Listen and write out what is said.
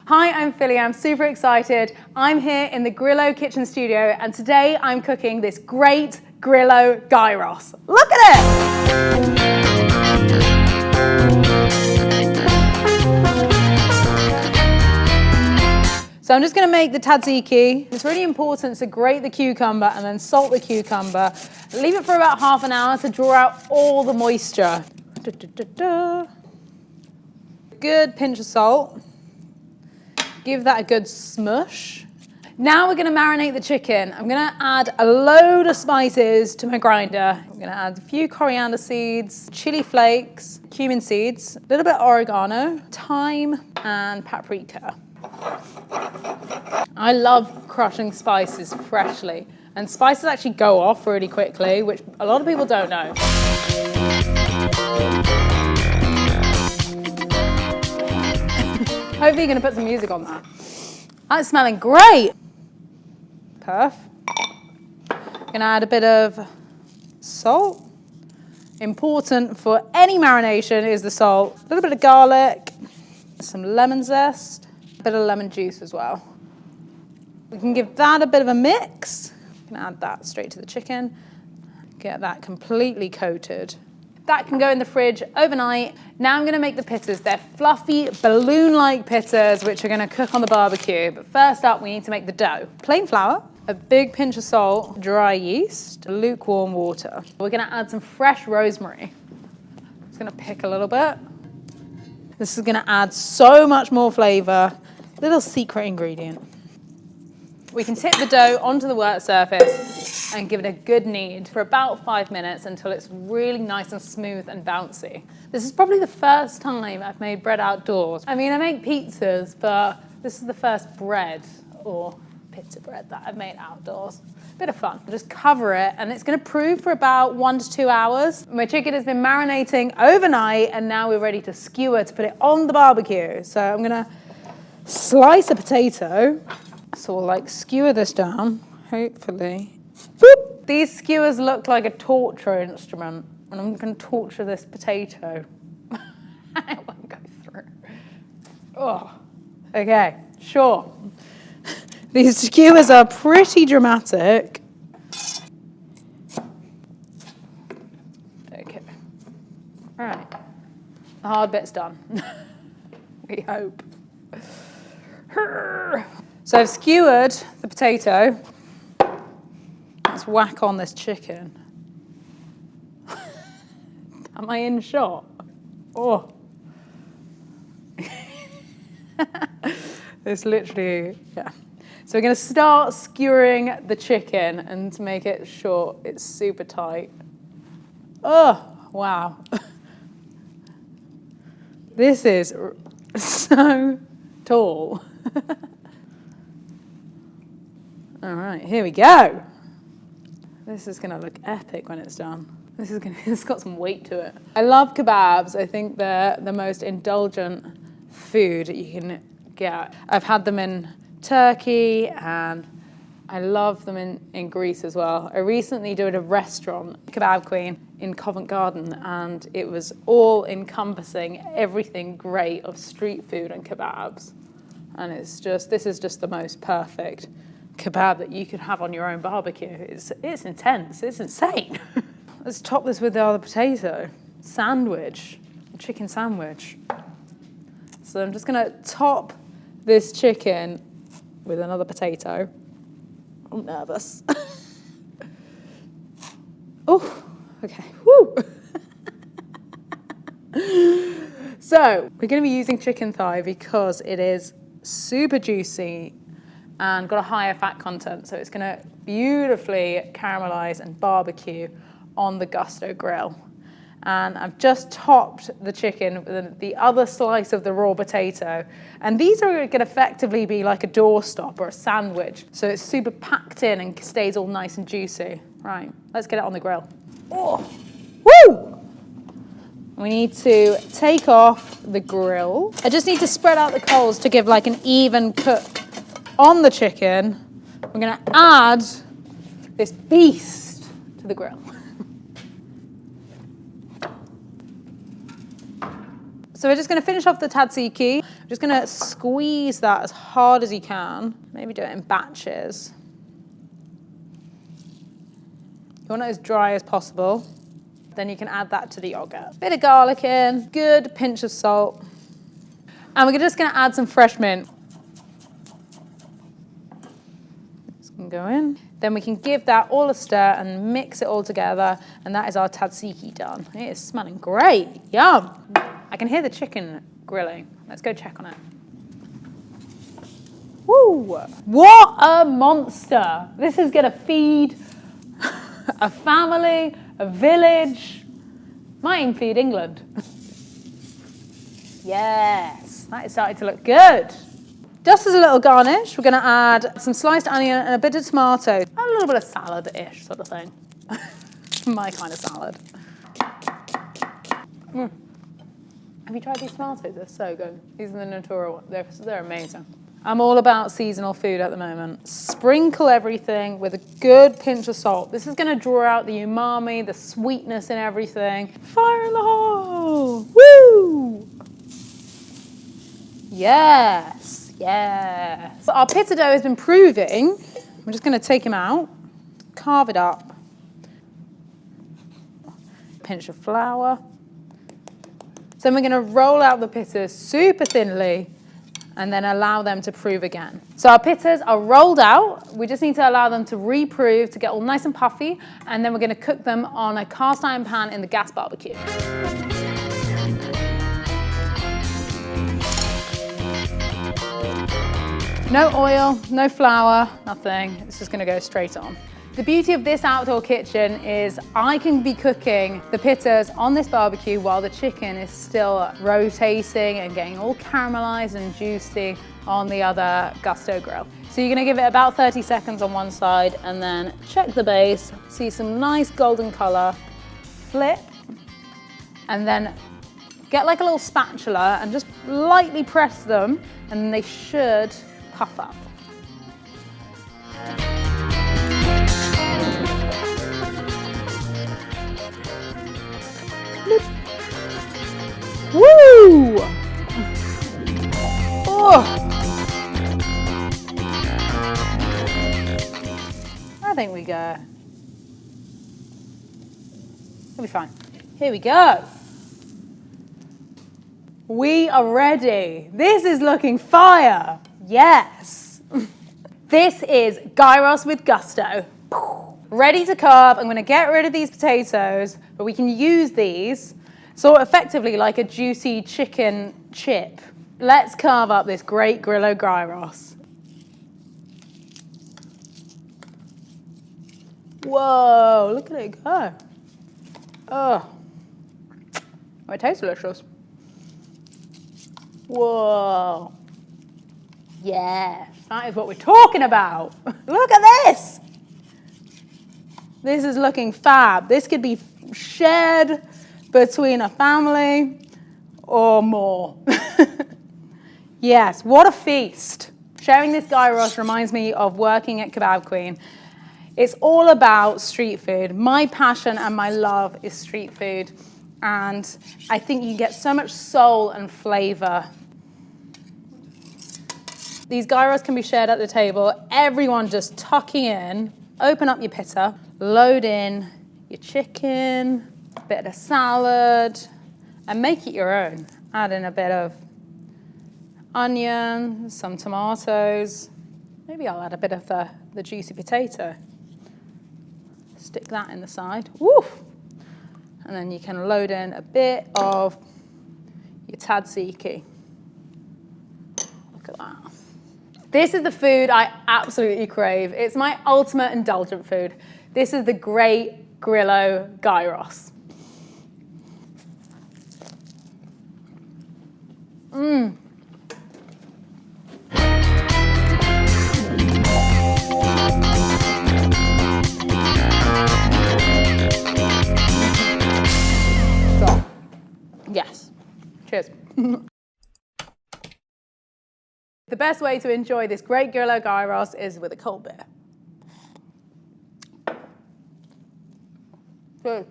Hi, I'm Philli. I'm super excited. I'm here in the Grillo kitchen studio, and today I'm cooking this great Grillo Gyros. Look at it! So I'm just going to make the tzatziki. It's really important to grate the cucumber and then salt the cucumber. Leave it for about half an hour to draw out all the moisture. Good pinch of salt. Give that a good smush. Now we're going to marinate the chicken. I'm going to add a load of spices to my grinder. I'm going to add a few coriander seeds, chili flakes, cumin seeds, a little bit of oregano, thyme, and paprika. I love crushing spices freshly, and spices actually go off really quickly, which a lot of people don't know. Hopefully you're going to put some music on that. That's smelling great. Perf. Going to add a bit of salt. Important for any marination is the salt. A little bit of garlic, some lemon zest, a bit of lemon juice as well. We can give that a bit of a mix. We can add that straight to the chicken. Get that completely coated. That can go in the fridge overnight. Now I'm gonna make the pitas. They're fluffy, balloon-like pitas, which are gonna cook on the barbecue. But first up, we need to make the dough. Plain flour, a big pinch of salt, dry yeast, lukewarm water. We're gonna add some fresh rosemary. Just gonna pick a little bit. This is gonna add so much more flavor. Little secret ingredient. We can tip the dough onto the work surface and give it a good knead for about 5 minutes until it's really nice and smooth and bouncy. This is probably the first time I've made bread outdoors. I mean, I make pizzas, but this is the first bread or pizza bread that I've made outdoors. Bit of fun. Just cover it, and it's gonna prove for about 1 to 2 hours. My chicken has been marinating overnight, and now we're ready to skewer to put it on the barbecue. So I'm gonna slice a potato. So we'll skewer this down, hopefully. Boop. These skewers look like a torture instrument, and I'm going to torture this potato. It won't go through. Oh, okay, sure. These skewers are pretty dramatic. Okay, all right. The hard bit's done. We hope. So I've skewered the potato. Let's whack on this chicken. Am I in shot? Oh. It's literally, yeah. So we're gonna start skewering the chicken, and to make it short, it's super tight. Oh, wow. This is so tall. All right, here we go. This is gonna look epic when it's done. It's got some weight to it. I love kebabs. I think they're the most indulgent food you can get. I've had them in Turkey, and I love them in Greece as well. I recently did a restaurant, Kebab Queen, in Covent Garden, and it was all encompassing everything great of street food and kebabs. And this is just the most perfect kebab that you could have on your own barbecue. It's intense, it's insane. Let's top this with the other potato. Sandwich, chicken sandwich. So I'm just gonna top this chicken with another potato. I'm nervous. Oh, okay, woo. So we're gonna be using chicken thigh because it is super juicy and got a higher fat content, so it's gonna beautifully caramelize and barbecue on the Gusto grill. And I've just topped the chicken with the other slice of the raw potato. And these are gonna effectively be like a doorstop or a sandwich. So it's super packed in and stays all nice and juicy. Right, let's get it on the grill. Oh, woo! We need to take off the grill. I just need to spread out the coals to give like an even cook on the chicken. We're gonna add this beast to the grill. So we're just going to finish off the tzatziki Just gonna squeeze that as hard as you can. Maybe do it in batches. You want it as dry as possible. Then you can add that to the yogurt. Bit of garlic in, good pinch of salt. And we're just gonna add some fresh mint. This can go in. Then we can give that all a stir and mix it all together. And that is our tzatziki done. It is smelling great, yum. I can hear the chicken grilling. Let's go check on it. Woo! What a monster. This is gonna feed a family, a village. Might even feed England. Yes, that is starting to look good. Just as a little garnish, we're gonna add some sliced onion and a bit of tomato. A little bit of salad-ish sort of thing. My kind of salad. Have you tried these tomatoes? They're so good. These are the Natura ones. They're amazing. I'm all about seasonal food at the moment. Sprinkle everything with a good pinch of salt. This is gonna draw out the umami, the sweetness in everything. Fire in the hole! Woo! Yes, yes. So our pita dough has been proving. I'm just gonna take him out, carve it up. Pinch of flour. So then we're gonna roll out the pitas super thinly and then allow them to prove again. So our pitas are rolled out. We just need to allow them to re-prove to get all nice and puffy, and then we're gonna cook them on a cast iron pan in the gas barbecue. No oil, no flour, nothing. It's just gonna go straight on. The beauty of this outdoor kitchen is I can be cooking the pitas on this barbecue while the chicken is still rotating and getting all caramelized and juicy on the other Gusto grill. So you're gonna give it about 30 seconds on one side and then check the base, see some nice golden color, flip, and then get like a little spatula and just lightly press them and then they should puff up. Woo! Oh! I think we go. It'll be fine. Here we go. We are ready. This is looking fire. Yes. This is gyros with gusto. Ready to carve. I'm going to get rid of these potatoes, but we can use these so effectively like a juicy chicken chip. Let's carve up this great Grillo Gyros. Whoa, look at it go. Oh, it tastes delicious. Whoa. Yes, that is what we're talking about. Look at this. This is looking fab. This could be shared between a family or more. Yes, what a feast. Sharing this gyros reminds me of working at Kebab Queen. It's all about street food. My passion and my love is street food. And I think you get so much soul and flavor. These gyros can be shared at the table. Everyone just tucking in. Open up your pita, load in your chicken, a bit of salad, and make it your own. Add in a bit of onion, some tomatoes. Maybe I'll add a bit of the juicy potato. Stick that in the side. Woof! And then you can load in a bit of your tzatziki. Look at that. This is the food I absolutely crave. It's my ultimate indulgent food. This is the great Grillo Gyros. Mmm. So, yes. Cheers. The best way to enjoy this great Grillo Gyros is with a cold beer. Good.